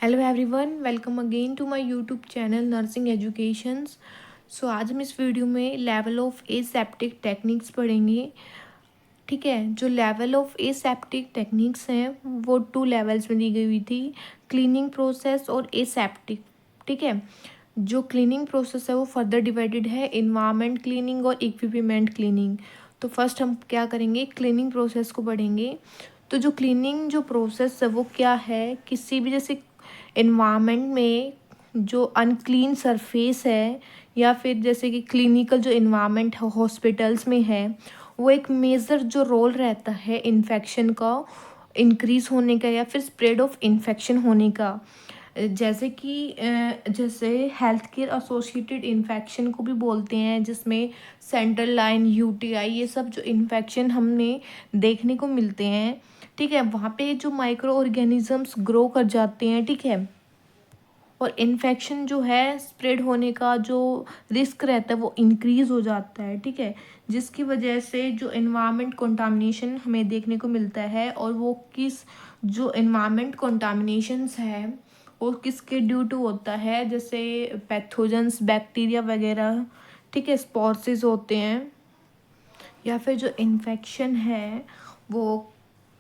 Hello everyone, welcome again to my YouTube channel nursing educations. So आज हम इस video में लेवल ऑफ एसेप्टिक टेक्निक्स पढ़ेंगे। ठीक है, जो लेवल ऑफ एसेप्टिक टेक्निक्स हैं वो 2 लेवल्स में दी गई हुई थी, क्लीनिंग प्रोसेस और एसेप्टिक। ठीक है, जो क्लीनिंग प्रोसेस है वो फर्दर डिवाइडेड है इन्वायरमेंट क्लीनिंग और इक्विपमेंट क्लीनिंग। तो फर्स्ट हम क्या करेंगे, क्लीनिंग प्रोसेस को पढ़ेंगे। तो जो क्लीनिंग जो प्रोसेस है वो क्या है, किसी भी जैसे इन्वायरमेंट में जो अनक्लीन सरफेस है या फिर जैसे कि क्लिनिकल जो इन्वायरमेंट है हॉस्पिटल्स में है, वो एक मेजर जो रोल रहता है इन्फेक्शन का इंक्रीज होने का या फिर स्प्रेड ऑफ इन्फेक्शन होने का। जैसे कि जैसे हेल्थ केयर एसोसिएटेड इन्फेक्शन को भी बोलते हैं, जिसमें सेंट्रल लाइन यूटीआई ये सब जो इन्फेक्शन हमने देखने को मिलते हैं। ठीक है, वहाँ पे जो माइक्रो ऑर्गेनिजम्स ग्रो कर जाते हैं। ठीक है, और इन्फेक्शन जो है स्प्रेड होने का जो रिस्क रहता है वो इंक्रीज हो जाता है। ठीक है, जिसकी वजह से जो इन्वायरमेंट कंटामिनेशन हमें देखने को मिलता है, और वो किस जो इन्वायरमेंट कंटामिनेशंस है वो किसके ड्यू टू होता है, जैसे पैथोजेंस बैक्टीरिया वगैरह। ठीक है, स्पॉर्सिस होते हैं, या फिर जो इन्फेक्शन है वो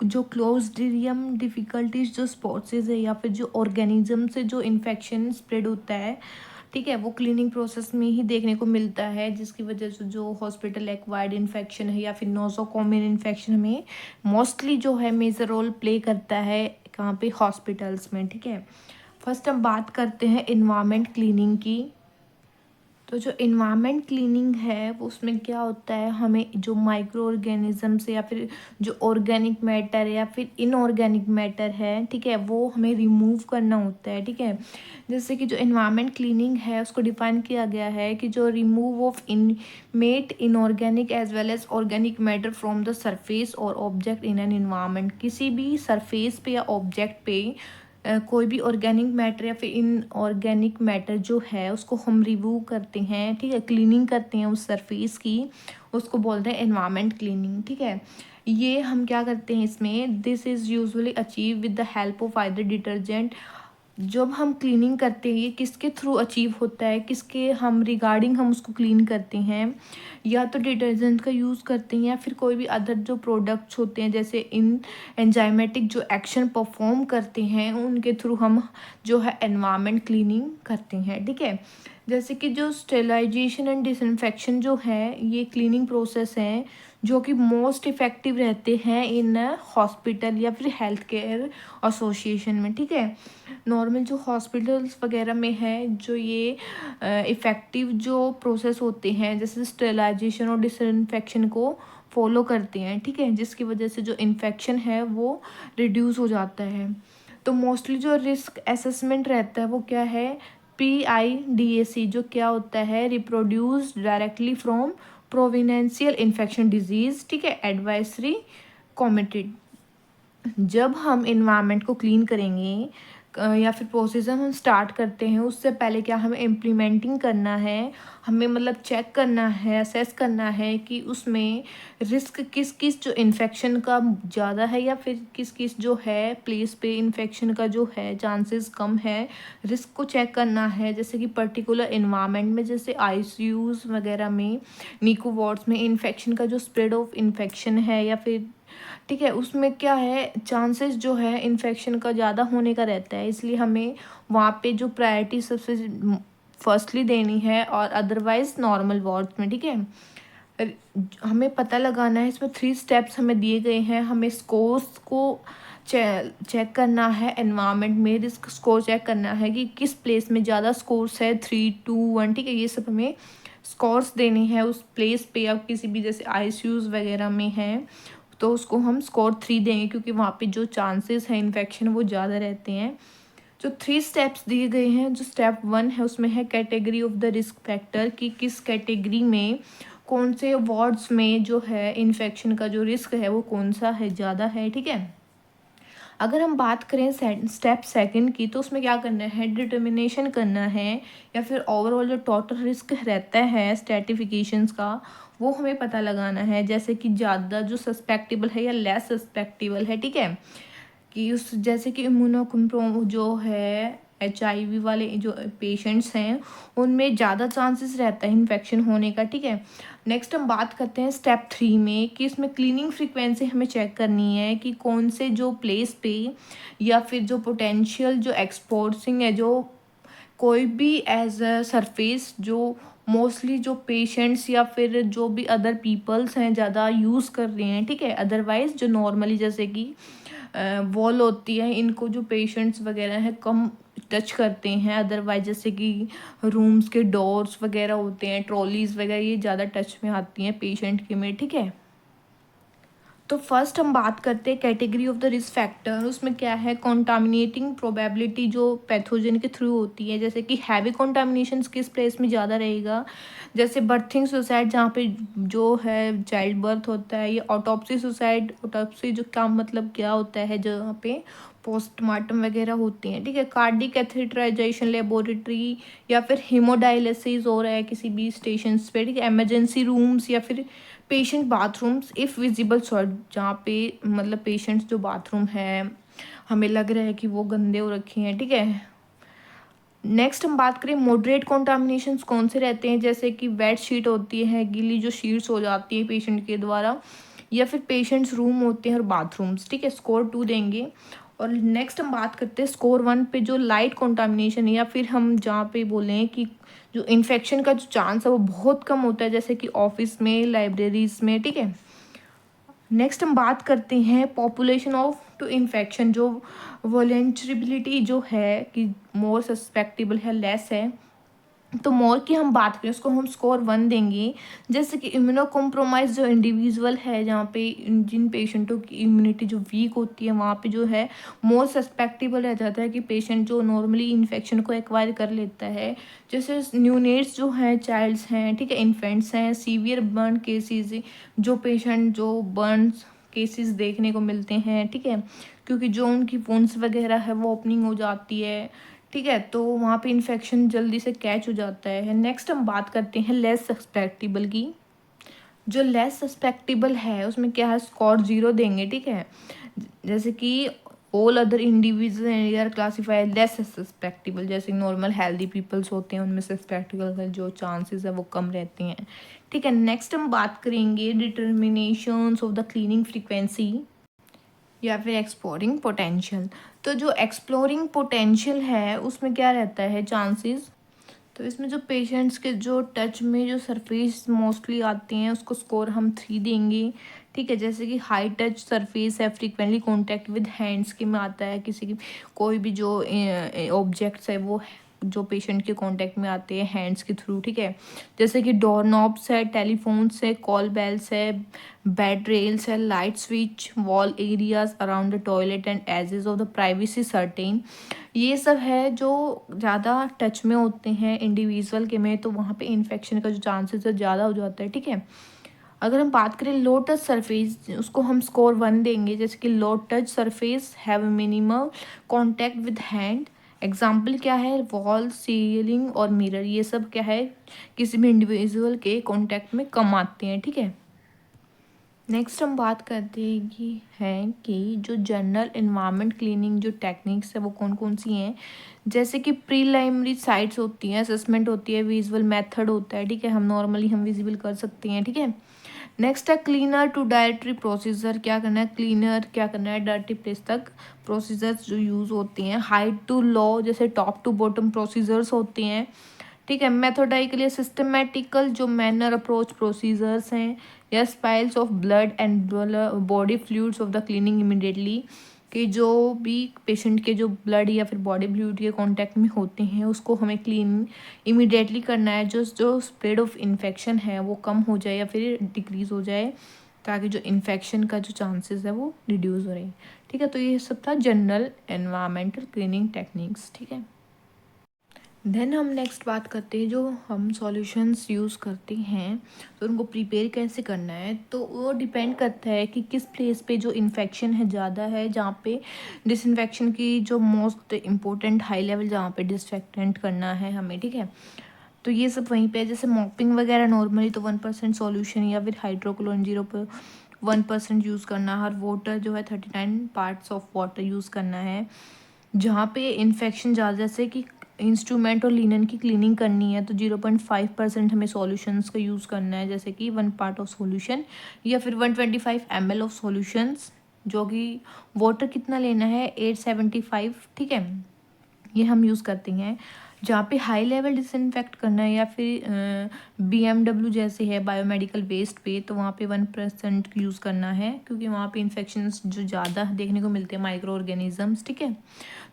जो क्लोस्ट्रिडियम डिफ़िकल्टीज जो स्पॉर्सिस है या फिर जो ऑर्गेनिज्म से जो इन्फेक्शन स्प्रेड होता है। ठीक है, वो क्लीनिंग प्रोसेस में ही देखने को मिलता है, जिसकी वजह से जो हॉस्पिटल एक्वायर्ड इन्फेक्शन है या फिर नोसोकोमियल इन्फेक्शन में मोस्टली जो है मेजर रोल प्ले करता है कहाँ पे, हॉस्पिटल्स में। ठीक है, फर्स्ट हम बात करते हैं इन्वायरमेंट क्लीनिंग की। तो जो इन्वायरमेंट क्लीनिंग है वो उसमें क्या होता है, हमें जो माइक्रो ऑर्गेनिज्म या फिर जो ऑर्गेनिक मैटर या फिर इनऑर्गेनिक मैटर है, ठीक है, वो हमें रिमूव करना होता है। ठीक है, जैसे कि जो इन्वायरमेंट क्लीनिंग है उसको डिफाइन किया गया है कि जो remove of inmate inorganic as well as organic matter from the surface और ऑब्जेक्ट इन एन इन्वायरमेंट। किसी भी सरफेस पे या ऑब्जेक्ट पे कोई भी ऑर्गेनिक मैटर या फिर इनऑर्गेनिक मैटर जो है उसको हम रिमूव करते हैं। ठीक है, क्लीनिंग करते हैं उस सरफेस की, उसको बोलते हैं एनवायरनमेंट क्लीनिंग। ठीक है, ये हम क्या करते हैं इसमें, this is usually achieve with the help of either detergent. जब हम क्लीनिंग करते हैं ये किसके थ्रू अचीव होता है, किसके हम रिगार्डिंग हम उसको क्लीन करते हैं, या तो डिटर्जेंट का यूज़ करते हैं या फिर कोई भी अदर जो प्रोडक्ट्स होते हैं जैसे इन एंजाइमेटिक जो एक्शन परफॉर्म करते हैं उनके थ्रू हम जो है एनवायरनमेंट क्लीनिंग करते हैं। ठीक है, जैसे कि जो स्टेलाइजेशन एंड डिसइंफेक्शन जो है ये क्लीनिंग प्रोसेस हैं जो कि मोस्ट इफ़ेक्टिव रहते हैं इन हॉस्पिटल या फिर हेल्थ केयर एसोसिएशन में। ठीक है, नॉर्मल जो हॉस्पिटल्स वगैरह में है जो ये इफ़ेक्टिव जो प्रोसेस होते हैं जैसे स्टेलाइजेशन और डिसइंफेक्शन को फॉलो करते हैं। ठीक है, जिसकी वजह से जो इन्फेक्शन है वो रिड्यूस हो जाता है। तो मोस्टली जो रिस्क असेसमेंट रहता है वो क्या है, PIDAC, जो क्या होता है, reproduce directly from provincial infection disease. ठीक है, एडवाइजरी कमिटेड। जब हम इन्वायरमेंट को क्लीन करेंगे या फिर प्रोसेस हम स्टार्ट करते हैं उससे पहले क्या हमें इम्प्लीमेंटिंग करना है, हमें मतलब चेक करना है, असेस करना है कि उसमें रिस्क किस किस जो इन्फेक्शन का ज़्यादा है या फिर किस किस जो है प्लेस पे इन्फेक्शन का जो है चांसेस कम है। रिस्क को चेक करना है, जैसे कि पर्टिकुलर इन्वायरमेंट में जैसे ICUs वगैरह में, निको वार्ड्स में इन्फेक्शन का जो स्प्रेड ऑफ इन्फेक्शन है या फिर, ठीक है, उसमें क्या है चांसेस जो है इन्फेक्शन का ज़्यादा होने का रहता है, इसलिए हमें वहाँ पे जो प्रायोरिटी सबसे फर्स्टली देनी है और अदरवाइज नॉर्मल वार्ड्स में। ठीक है, हमें पता लगाना है, इसमें 3 स्टेप्स हमें दिए गए हैं। हमें स्कोर्स को चेक करना है, एनवायरनमेंट में रिस्क स्कोर चेक करना है कि किस प्लेस में ज़्यादा स्कोर्स है, 3, 2, 1। ठीक है, ये सब हमें स्कोर्स देने हैं उस प्लेस पे, या किसी भी जैसे ICUs वगैरह में है तो उसको हम स्कोर 3 देंगे क्योंकि वहाँ पे जो चांसेस हैं इन्फेक्शन वो ज़्यादा रहते हैं। जो 3 स्टेप्स दिए गए हैं, जो स्टेप 1 है उसमें है category of the risk factor, कि किस कैटेगरी में कौन से वार्ड्स में जो है इन्फेक्शन का जो रिस्क है वो कौन सा है, ज़्यादा है। ठीक है, अगर हम बात करें स्टेप सेकंड की तो उसमें क्या करना है, डिटर्मिनेशन करना है या फिर ओवरऑल जो टोटल रिस्क रहता है स्ट्रेटिफिकेशंस का वो हमें पता लगाना है, जैसे कि ज़्यादा जो सस्पेक्टेबल है या लेस सस्पेक्टेबल है। ठीक है, कि उस जैसे कि इम्यूनोकम्प्रो जो है HIV वाले जो पेशेंट्स हैं उनमें ज़्यादा चांसेस रहता है इन्फेक्शन होने का, ठीक है। नेक्स्ट हम बात करते हैं स्टेप 3 में कि इसमें क्लीनिंग फ्रीक्वेंसी हमें चेक करनी है कि कौन से जो प्लेस पे या फिर जो पोटेंशियल जो एक्सपोर्सिंग है, जो कोई भी एज अ सरफेस जो मोस्टली जो पेशेंट्स या फिर जो भी अदर पीपल्स हैं ज़्यादा यूज़ कर रहे हैं, ठीक है। अदरवाइज जो नॉर्मली जैसे कि वॉल होती है, इनको जो पेशेंट्स वगैरह हैं कम टच करते हैं। अदरवाइज जैसे कि रूम्स के डोर्स वगैरह होते हैं, ट्रॉलीज वगैरह, ये ज़्यादा टच में आती हैं पेशेंट के में, ठीक है। तो फर्स्ट हम बात करते हैं category of the risk factor. उसमें क्या है, कॉन्टामिनेटिंग प्रोबेबिलिटी जो पैथोजन के थ्रू होती है, जैसे कि हैवी कॉन्टामिनेशन किस प्लेस में ज़्यादा रहेगा, जैसे बर्थिंग सुसाइड जहाँ पे जो है चाइल्ड बर्थ होता है, या ऑटोप्सी सुसाइड। ऑटोप्सी जो क्या मतलब क्या होता है, जहाँ पे पोस्टमार्टम वगैरह होती हैं, ठीक है। कार्डिक कैथेटराइजेशन लेबोरेटरी या फिर हीमोडायलिसिस हो रहा है किसी भी स्टेशन पे, ठीक है। इमरजेंसी रूम्स या फिर patient bathrooms if visible salt, जहाँ पे मतलब पेशेंट्स जो बाथरूम है हमें लग रहा है कि वो गंदे हो रखे हैं, ठीक है। नेक्स्ट हम बात करें मॉडरेट कॉन्टामिनेशंस कौन से रहते हैं, जैसे कि वेट शीट होती है, गीली जो शीट्स हो जाती है पेशेंट के द्वारा, या फिर पेशेंट्स रूम होते हैं और बाथरूम्स, ठीक है। स्कोर 2 देंगे। और नेक्स्ट हम बात करते हैं स्कोर 1 पे, जो लाइट कॉन्टामिनेशन या फिर हम जहाँ पे बोलें कि जो इन्फेक्शन का जो चांस है वो बहुत कम होता है, जैसे कि ऑफिस में, लाइब्रेरीज में, ठीक है। नेक्स्ट हम बात करते हैं पॉपुलेशन ऑफ टू इन्फेक्शन, जो वॉलेंटरेबिलिटी जो है कि मोर सस्पेक्टेबल है, लेस है। तो मोर की हम बात करें, उसको हम स्कोर 1 देंगे। जैसे कि इम्यूनो कॉम्प्रोमाइज जो इंडिविजुअल है, जहाँ पे जिन पेशेंटों की इम्यूनिटी जो वीक होती है, वहाँ पे जो है मोर सस्पेक्टेबल रह जाता है कि पेशेंट जो नॉर्मली इन्फेक्शन को एक्वायर कर लेता है। जैसे न्यूनेट्स जो हैं, चाइल्ड्स हैं, ठीक है, इन्फेंट्स हैं, सीवियर बर्न केसेस, जो पेशेंट जो बर्न केसेस देखने को मिलते हैं, ठीक है, क्योंकि जो उनकी वुंड्स वगैरह है वो ओपनिंग हो जाती है, ठीक है, तो वहाँ पे इन्फेक्शन जल्दी से कैच हो जाता है। नेक्स्ट हम बात करते हैं लेस सस्पेक्टेबल की। जो लेस सस्पेक्टेबल है उसमें क्या है, स्कोर 0 देंगे, ठीक है। जैसे कि all other individual are classified less susceptible, जैसे नॉर्मल हेल्दी पीपल्स होते हैं उनमें सस्पेक्टेबल का जो चांसेस है वो कम रहते हैं, ठीक है। नेक्स्ट हम बात करेंगे डिटर्मिनेशंस ऑफ द क्लीनिंग फ्रीक्वेंसी या फिर एक्सप्लोरिंग पोटेंशियल। तो जो एक्सप्लोरिंग पोटेंशियल है उसमें क्या रहता है चांसेस, तो इसमें जो पेशेंट्स के जो टच में जो सरफेस मोस्टली आते हैं उसको स्कोर हम 3 देंगे, ठीक है। जैसे कि हाई टच सरफेस है, फ्रीक्वेंटली कांटेक्ट विद हैंड्स के में आता है, किसी की कोई भी जो ऑब्जेक्ट्स है वो जो पेशेंट के कांटेक्ट में आते हैं हैंड्स के थ्रू, ठीक है। जैसे कि डोर नॉब्स है, टेलीफोन्स है, कॉल बेल्स है, बेड रेल्स है, light switch, wall areas around the toilet and edges of the privacy curtain. ये सब है जो ज़्यादा टच में होते हैं इंडिविजुअल के में, तो वहाँ पे इन्फेक्शन का जो चांसेस है ज़्यादा हो जाता है, ठीक है। अगर हम बात करें लो टच सरफेस, उसको हम स्कोर 1 देंगे। जैसे कि low touch surface have minimum contact with hand. Example क्या है, वॉल, सीलिंग और मिरर, ये सब क्या है किसी भी इंडिविजुअल के कांटेक्ट में कम आते हैं, ठीक है। नेक्स्ट हम बात करते हैं कि जो जनरल इन्वायरमेंट क्लीनिंग जो टेक्निक्स है वो कौन कौन सी हैं। जैसे कि प्रीलाइमरी साइट्स होती हैं, असेसमेंट होती है, विजुअल मेथड होता है, ठीक है, हम नॉर्मली हम विजिबल कर सकते हैं, ठीक है। नेक्स्ट है क्लीनर टू डायरेक्टरी प्रोसीजर, क्या करना है, क्लीनर क्या करना है डर्टी प्लेस तक प्रोसीजर्स जो यूज़ होते हैं। हाइट टू लो, जैसे टॉप टू बॉटम प्रोसीजर्स होते हैं, ठीक है। मेथोडाइकली सिस्टमेटिकल जो मैनर अप्रोच प्रोसीजर्स हैं, या spills of blood and body fluids of the cleaning immediately, कि जो भी पेशेंट के जो ब्लड या फिर बॉडी फ्लूइड के कांटेक्ट में होते हैं उसको हमें क्लीन इमिडिएटली करना है, जो स्प्रेड ऑफ इन्फेक्शन है वो कम हो जाए या फिर डिक्रीज़ हो जाए, ताकि जो इन्फेक्शन का जो चांसेस है वो रिड्यूस हो रहे, ठीक है। तो ये सब था जनरल एनवायरमेंटल क्लीनिंग टेक्निक्स, ठीक है। देन हम नेक्स्ट बात करते हैं जो हम सॉल्यूशंस यूज़ करते हैं तो उनको प्रिपेयर कैसे करना है। तो वो डिपेंड करता है कि किस प्लेस पे जो इन्फेक्शन है ज़्यादा है, जहाँ पे डिसइंफेक्शन की जो मोस्ट इम्पोर्टेंट हाई लेवल जहाँ पे डिसइंफेक्टेंट करना है हमें, ठीक है। तो ये सब वहीं पे है, जैसे मॉपिंग वगैरह नॉर्मली तो 1% सॉल्यूशन या फिर हाइड्रोक्लोरिन 1% यूज़ करना, हर वाटर जो है 39 पार्ट्स ऑफ वाटर यूज़ करना है। जहाँ पे इन्फेक्शन ज़्यादा, जैसे कि इंस्ट्रूमेंट और लिनन की क्लीनिंग करनी है तो 0.5% हमें सॉल्यूशंस का यूज़ करना है, जैसे कि 1 पार्ट ऑफ सॉल्यूशन या फिर 125 ml ऑफ सॉल्यूशंस, जो कि वाटर कितना लेना है 875, ठीक है, ये हम यूज़ करते हैं। जहाँ पे हाई लेवल डिसइंफेक्ट करना है या फिर BMW जैसे है बायोमेडिकल वेस्ट पे, तो वहाँ पे 1% यूज़ करना है, क्योंकि वहाँ पे इन्फेक्शंस जो ज़्यादा देखने को मिलते हैं माइक्रो ऑर्गेनिजम्स, ठीक है।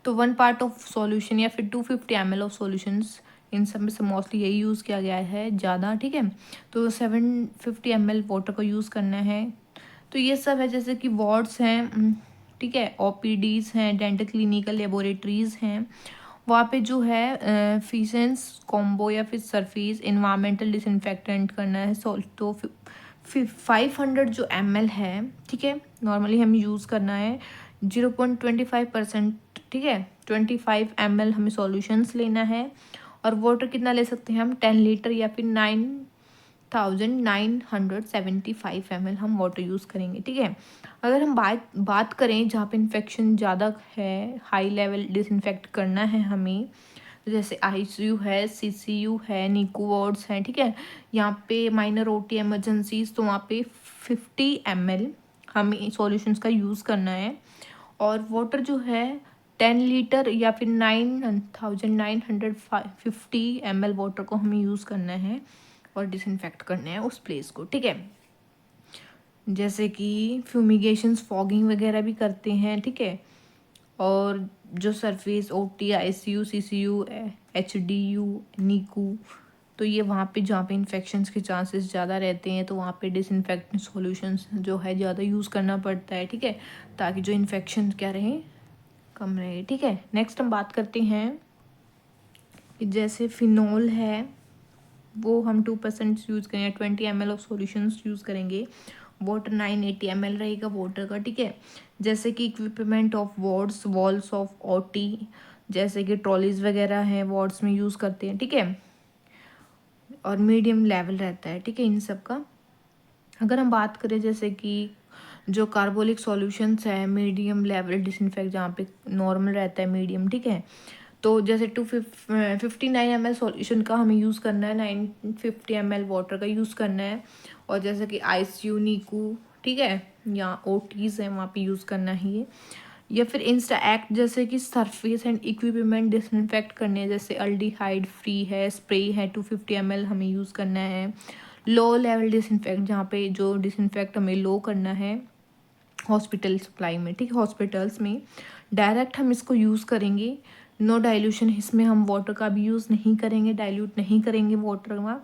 तो 1 पार्ट ऑफ सॉल्यूशन या फिर 250 ml ऑफ सॉल्यूशंस, इन सब में से मोस्टली यही यूज़ किया गया है ज़्यादा, ठीक है। तो 750 ml वाटर का यूज़ करना है। तो ये सब है, जैसे कि वार्ड्स हैं, ठीक है, OPDs हैं, डेंटल क्लिनिकल लेबोरेटरीज़ हैं, वहाँ पे जो है फीसेंस कॉम्बो या फिर सरफेस इन्वायरमेंटल डिसइंफेक्टेंट करना है। तो 500 जो ml है, ठीक है, नॉर्मली हम यूज़ करना है 0.25%, ठीक है, 25 ml हमें सॉल्यूशंस लेना है। और वाटर कितना ले सकते हैं हम 10 लीटर या फिर 9,975 ml हम वाटर यूज़ करेंगे, ठीक है। अगर हम बात करें जहाँ पे इन्फेक्शन ज़्यादा है, हाई लेवल डिसइंफेक्ट करना है हमें, जैसे ICU है, CCU है, NICU वार्ड्स हैं, ठीक है, यहाँ पे माइनर OT एमरजेंसीज, तो वहाँ पे 50 ml हमें सॉल्यूशंस का यूज़ करना है। और वाटर जो है 10 लीटर या फिर 9,950 ml वाटर को हमें यूज़ करना है और डिसइंफेक्ट करना है उस प्लेस को, ठीक है। जैसे कि फ्यूमिगेशंस, फॉगिंग वगैरह भी करते हैं, ठीक है। और जो surface OT, ICU, CCU, HDU, NICU, तो ये वहाँ पे जहाँ पे इन्फेक्शंस के चांसेस ज़्यादा रहते हैं, तो वहाँ पे डिसइंफेक्टेंट सॉल्यूशंस जो है ज़्यादा यूज़ करना पड़ता है, ठीक है, ताकि जो इन्फेक्शन क्या रहे, कम रहे, ठीक है। नेक्स्ट हम बात करते हैं कि जैसे फिनॉल है, वो हम 2% यूज़ करेंगे, 20 ml ऑफ सॉल्यूशंस यूज़ करेंगे। वाटर 980 ml रहेगा वाटर का, ठीक है। जैसे कि equipment of wards, walls of OT, जैसे कि ट्रॉलीज वगैरह हैं वार्ड्स में यूज़ करते हैं, ठीक है। और मीडियम लेवल रहता है, ठीक है, इन सब का। अगर हम बात करें जैसे कि जो कार्बोलिक सॉल्यूशंस है, मीडियम लेवल डिसइंफेक्ट, जहाँ पे नॉर्मल रहता है मीडियम, ठीक है। तो जैसे 259 ml सॉल्यूशन का हमें यूज़ करना है, 950 ml वाटर का यूज़ करना है। और जैसे कि ICU, NICU, ठीक है, या OTs है, वहाँ पे यूज़ करना है ये। या फिर इंस्टा एक्ट, जैसे कि सरफेस एंड इक्विपमेंट डिसइंफेक्ट करने हैं, जैसे अल्डिहाइड फ्री है, स्प्रे है, 250 ml हमें यूज़ करना है। लो लेवल डिसइंफेक्ट, जहाँ पे जो डिसइंफेक्ट हमें लो करना है हॉस्पिटल सप्लाई में, ठीक है, हॉस्पिटल्स में डायरेक्ट हम इसको यूज़ करेंगे। नो डाइल्यूशन, इसमें हम वाटर का भी यूज़ नहीं करेंगे, डाइल्यूट नहीं करेंगे वाटर का।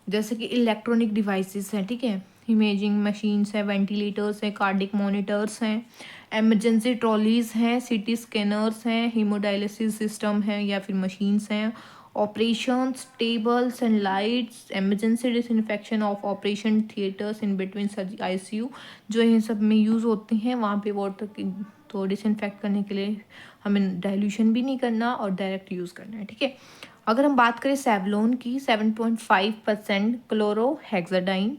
जैसे कि इलेक्ट्रॉनिक डिवाइसेस हैं, ठीक है, इमेजिंग मशीन्स हैं, वेंटिलेटर्स हैं, कार्डिक मॉनिटर्स हैं, एमरजेंसी ट्रॉलीज़ हैं, CT स्कैनर्स हैं, हीमोडायलिसिस सिस्टम है या फिर मशीन्स हैं, operations tables and lights, emergency disinfection of operation theatres in between ICU, जो इन सब में यूज़ होती हैं। वहाँ पे वाटर की तो डिसइंफेक्ट करने के लिए हमें डाइल्यूशन भी नहीं करना और डायरेक्ट यूज़ करना है, ठीक है। अगर हम बात करें सेवलॉन की, 7.5% क्लोरोहेक्साडाइन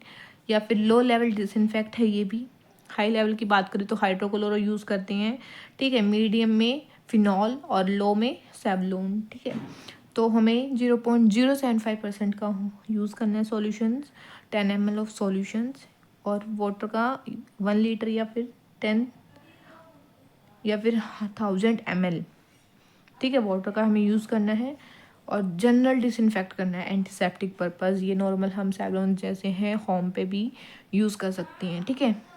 या फिर लो लेवल डिसइंफेक्ट है ये भी। हाई लेवल की बात करें तो हाइड्रोक्लोरो यूज़ करते हैं, ठीक है, मीडियम में फिनॉल और लो में सेवलॉन, ठीक है। तो हमें 0.075% का यूज़ करना है सॉल्यूशंस, 10 ml ऑफ सॉल्यूशंस। और वाटर का 1 लीटर या फिर 10 या फिर 1000 ml, ठीक है, वाटर का हमें यूज़ करना है। और जनरल डिसइंफेक्ट करना है, एंटीसेप्टिक पर्पज़, ये नॉर्मल हम सैलून जैसे हैं होम पे भी यूज़ कर सकते हैं, ठीक है।